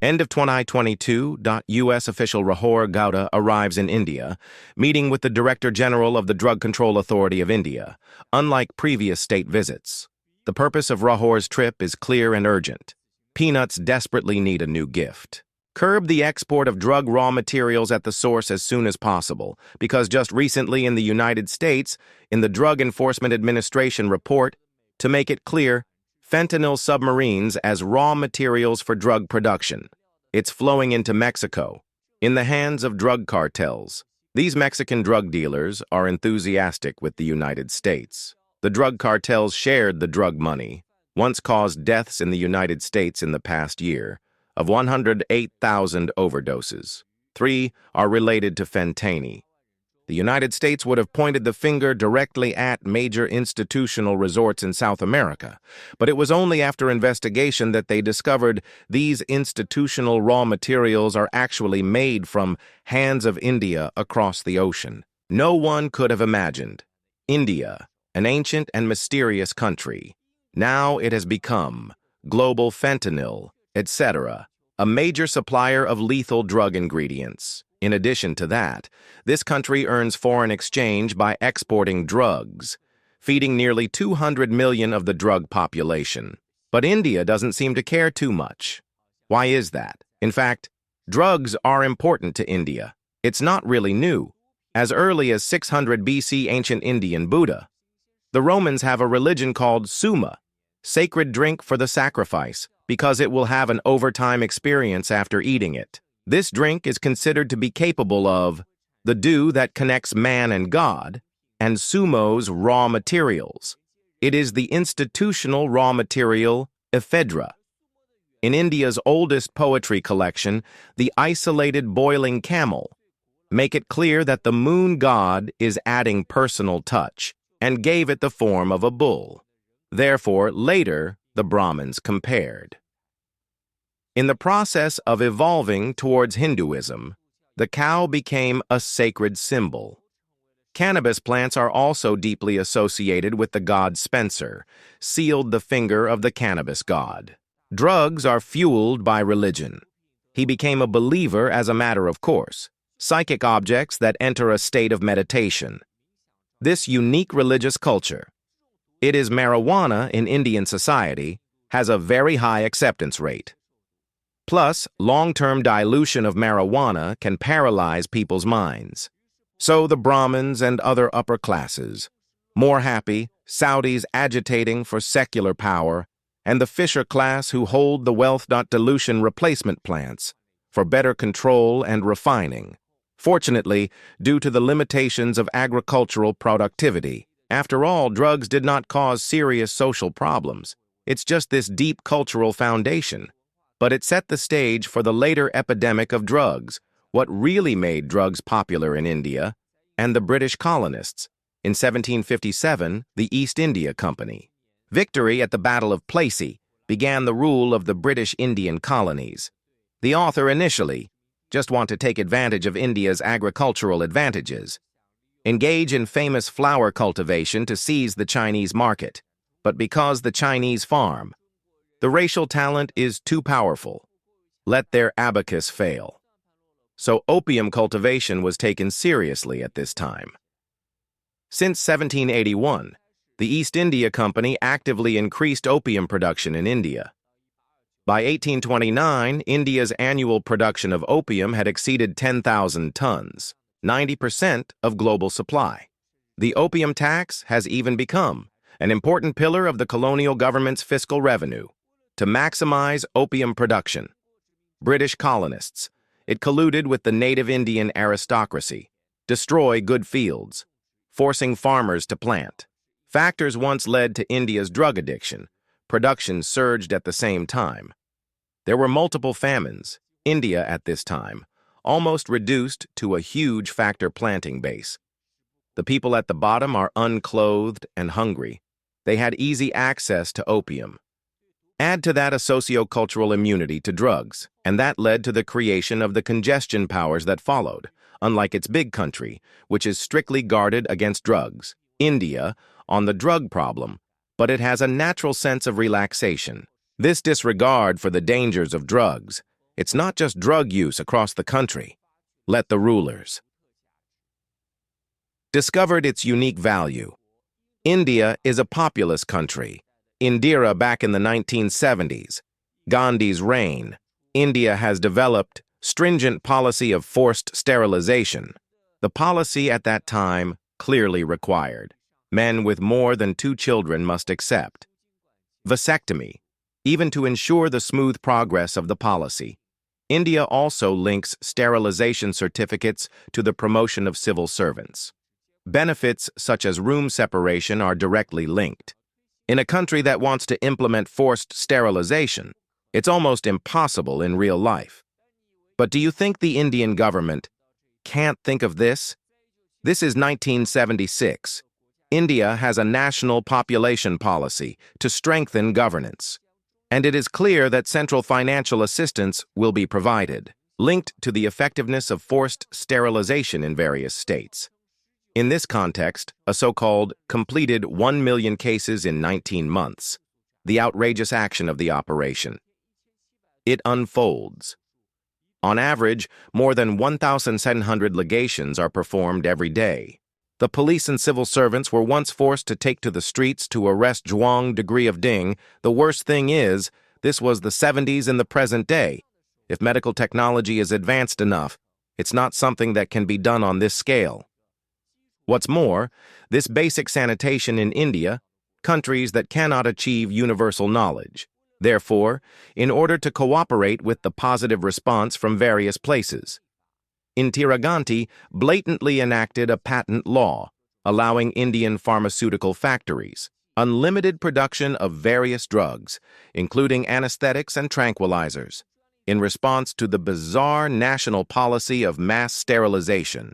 End of 2022. U.S. official Rahul Gauda arrives in India, meeting with the Director General of the Drug Control Authority of India, unlike previous state visits. The purpose of Rahul's trip is clear and urgent. Peanuts desperately need a new gift. Curb the export of drug raw materials at the source as soon as possible, because just recently in the United States, in the Drug Enforcement Administration report, to make it clear, fentanyl submarines as raw materials for drug production. It's flowing into Mexico, in the hands of drug cartels. These Mexican drug dealers are enthusiastic with the United States. The drug cartels shared the drug money, once caused deaths in the United States in the past year, of 108,000 overdoses. 3 are related to fentanyl. The United States would have pointed the finger directly at major institutional resorts in South America, but it was only after investigation that they discovered these institutional raw materials are actually made from hands of India across the ocean. No one could have imagined. India, an ancient and mysterious country. Now it has become global fentanyl, etc., a major supplier of lethal drug ingredients. In addition to that, this country earns foreign exchange by exporting drugs, feeding nearly 200 million of the drug population. But India doesn't seem to care too much. Why is that? In fact, drugs are important to India. It's not really new. As early as 600 BC, ancient Indian Buddha. The Romans have a religion called Summa, sacred drink for the sacrifice, because it will have an overtime experience after eating it. This drink is considered to be capable of the dew that connects man and God, and Sumo's raw materials. It is the institutional raw material, ephedra. In India's oldest poetry collection, the isolated boiling camel, make it clear that the moon god is adding personal touch, and gave it the form of a bull. Therefore, later, the Brahmins compared. In the process of evolving towards Hinduism, the cow became a sacred symbol. Cannabis plants are also deeply associated with the god Spencer, sealed the finger of the cannabis god. Drugs are fueled by religion. He became a believer as a matter of course, psychic objects that enter a state of meditation. This unique religious culture, it is marijuana in Indian society, has a very high acceptance rate. Plus, long-term dilution of marijuana can paralyze people's minds. So the Brahmins and other upper classes, more happy, Saudis agitating for secular power, and the fisher class who hold the wealth. Dilution replacement plants for better control and refining. Fortunately, due to the limitations of agricultural productivity. After all, drugs did not cause serious social problems. It's just this deep cultural foundation. But it set the stage for the later epidemic of drugs, what really made drugs popular in India, and the British colonists. In 1757, the East India Company. Victory at the Battle of Plassey began the rule of the British Indian colonies. The author initially just want to take advantage of India's agricultural advantages, engage in famous flower cultivation to seize the Chinese market, but because the Chinese farm, the racial talent is too powerful. Let their abacus fail. So opium cultivation was taken seriously at this time. Since 1781, the East India Company actively increased opium production in India. By 1829, India's annual production of opium had exceeded 10,000 tons, 90% of global supply. The opium tax has even become an important pillar of the colonial government's fiscal revenue. To maximize opium production, British colonists, it colluded with the native Indian aristocracy, destroy good fields, forcing farmers to plant. Factors once led to India's drug addiction. Production surged at the same time. There were multiple famines. India at this time, almost reduced to a huge factor planting base. The people at the bottom are unclothed and hungry. They had easy access to opium. Add to that a socio-cultural immunity to drugs, and that led to the creation of the congestion powers that followed, unlike its big country, which is strictly guarded against drugs. India, on the drug problem, but it has a natural sense of relaxation. This disregard for the dangers of drugs It's not just drug use across the country. Let the rulers. Discovered its unique value. India is a populous country. Indira back in the 1970s. Gandhi's reign. India has developed stringent policy of forced sterilization. The policy at that time clearly required. Men with more than 2 children must accept vasectomy, even to ensure the smooth progress of the policy. India also links sterilization certificates to the promotion of civil servants. Benefits such as room separation are directly linked. In a country that wants to implement forced sterilization, it's almost impossible in real life. But do you think the Indian government can't think of this? This is 1976. India has a national population policy to strengthen governance. And it is clear that central financial assistance will be provided, linked to the effectiveness of forced sterilization in various states. In this context, a so-called completed 1 million cases in 19 months, the outrageous action of the operation. It unfolds. On average, more than 1,700 ligations are performed every day. The police and civil servants were once forced to take to the streets to arrest Zhuang degree of Ding. The worst thing is, this was the 70s in the present day. If medical technology is advanced enough, it's not something that can be done on this scale. What's more, this basic sanitation in India, countries that cannot achieve universal knowledge. Therefore, in order to cooperate with the positive response from various places, Indira Gandhi blatantly enacted a patent law, allowing Indian pharmaceutical factories unlimited production of various drugs, including anesthetics and tranquilizers, in response to the bizarre national policy of mass sterilization.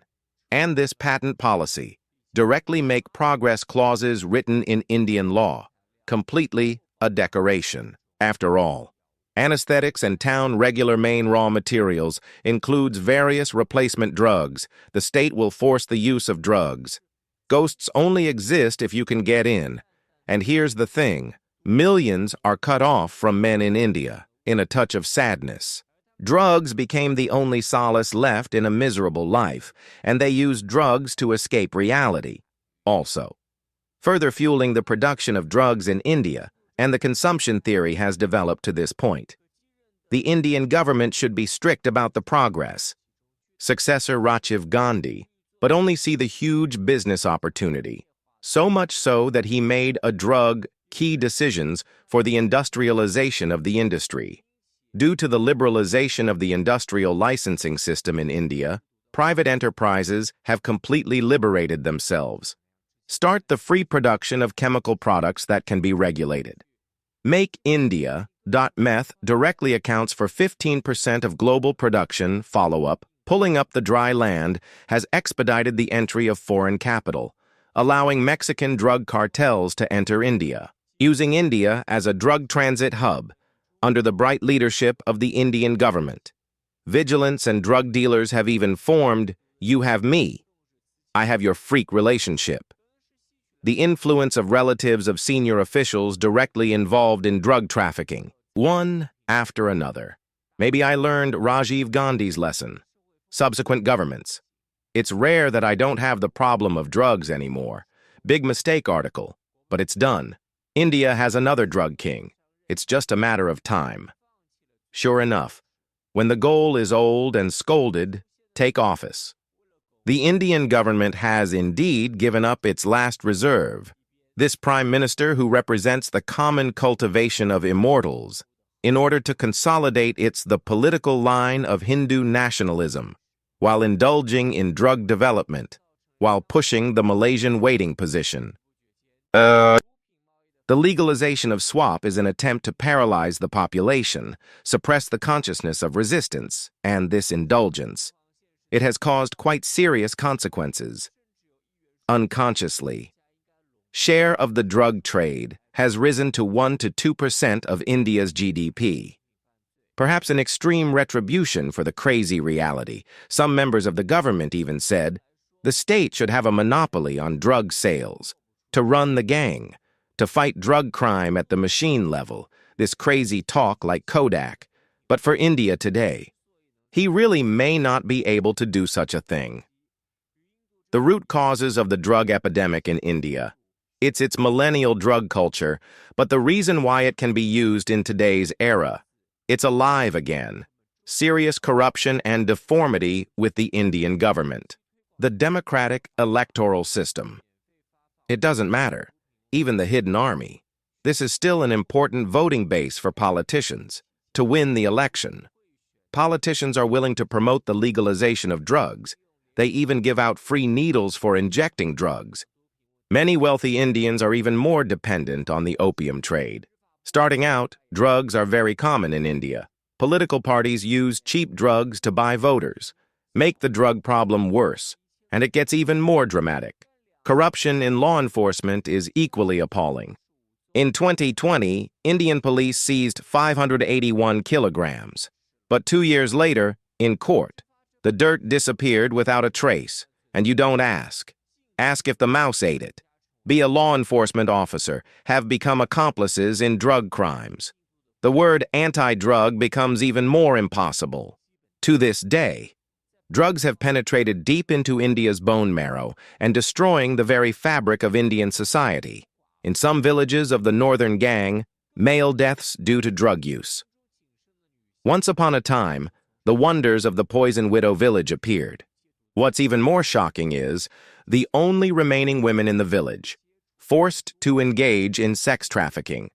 And this patent policy directly make progress clauses written in Indian law, completely a decoration. After all, anesthetics and town regular main raw materials includes various replacement drugs. The state will force the use of drugs. Ghosts only exist if you can get in. And here's the thing, millions are cut off from men in India, in a touch of sadness. Drugs became the only solace left in a miserable life, and they used drugs to escape reality. Also, further fueling the production of drugs in India, and the consumption theory has developed to this point. The Indian government should be strict about the progress. Successor Rajiv Gandhi, but only see the huge business opportunity, so much so that he made a drug key decisions for the industrialization of the industry. Due to the liberalization of the industrial licensing system in India, private enterprises have completely liberated themselves. Start the free production of chemical products that can be regulated. Make India.meth directly accounts for 15% of global production. Follow-up, pulling up the dry land, has expedited the entry of foreign capital, allowing Mexican drug cartels to enter India, using India as a drug transit hub, under the bright leadership of the Indian government. Vigilance and drug dealers have even formed, "You have me, I have your freak" relationship. The influence of relatives of senior officials directly involved in drug trafficking, one after another. Maybe I learned Rajiv Gandhi's lesson. Subsequent governments. It's rare that I don't have the problem of drugs anymore. Big mistake article, but it's done. India has another drug king. It's just a matter of time. Sure enough, when the goal is old and scolded, take office. The Indian government has indeed given up its last reserve. This prime minister who represents the common cultivation of immortals, in order to consolidate the political line of Hindu nationalism, while indulging in drug development, while pushing the Malaysian waiting position. The legalization of swap is an attempt to paralyze the population, suppress the consciousness of resistance, and this indulgence. It has caused quite serious consequences. Unconsciously, share of the drug trade has risen to 1 to 2% of India's GDP. Perhaps an extreme retribution for the crazy reality. Some members of the government even said, the state should have a monopoly on drug sales, to run the gang, to fight drug crime at the machine level. This crazy talk like Kodak. But for India today, he really may not be able to do such a thing. The root causes of the drug epidemic in India. It's its millennial drug culture, but the reason why it can be used in today's era. It's alive again. Serious corruption and deformity with the Indian government. The democratic electoral system. It doesn't matter. Even the hidden army. This is still an important voting base for politicians to win the election. Politicians are willing to promote the legalization of drugs. They even give out free needles for injecting drugs. Many wealthy Indians are even more dependent on the opium trade. Starting out, drugs are very common in India. Political parties use cheap drugs to buy voters, make the drug problem worse, and it gets even more dramatic. Corruption in law enforcement is equally appalling. In 2020, Indian police seized 581 kilograms. But 2 years later, in court, the dirt disappeared without a trace, and you don't ask. Ask if the mouse ate it. Be a law enforcement officer, have become accomplices in drug crimes. The word anti-drug becomes even more impossible. To this day, drugs have penetrated deep into India's bone marrow and destroying the very fabric of Indian society. In some villages of the northern gang, male deaths due to drug use. Once upon a time, the wonders of the Poison Widow village appeared. What's even more shocking is the only remaining women in the village, forced to engage in sex trafficking,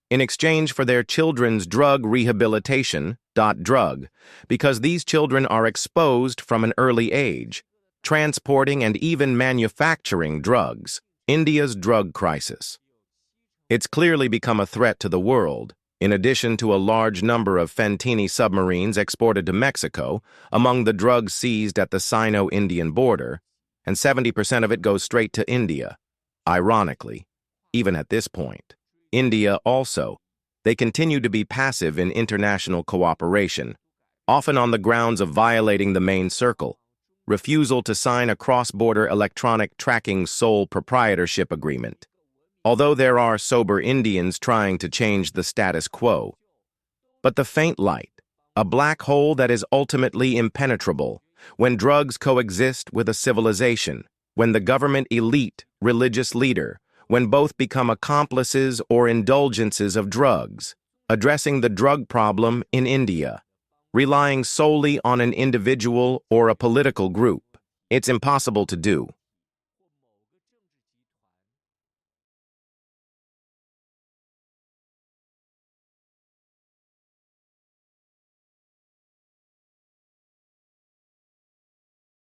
in exchange for their children's drug rehabilitation, drug, because these children are exposed from an early age, transporting and even manufacturing drugs. India's drug crisis. It's clearly become a threat to the world. In addition to a large number of Fentini submarines exported to Mexico, among the drugs seized at the Sino-Indian border, and 70% of it goes straight to India. Ironically, even at this point, India also, they continue to be passive in international cooperation, often on the grounds of violating the main circle, refusal to sign a cross-border electronic tracking sole proprietorship agreement. Although there are sober Indians trying to change the status quo. But the faint light, a black hole that is ultimately impenetrable, when drugs coexist with a civilization, when the government elite, religious leader, when both become accomplices or indulgences of drugs, addressing the drug problem in India, relying solely on an individual or a political group, it's impossible to do.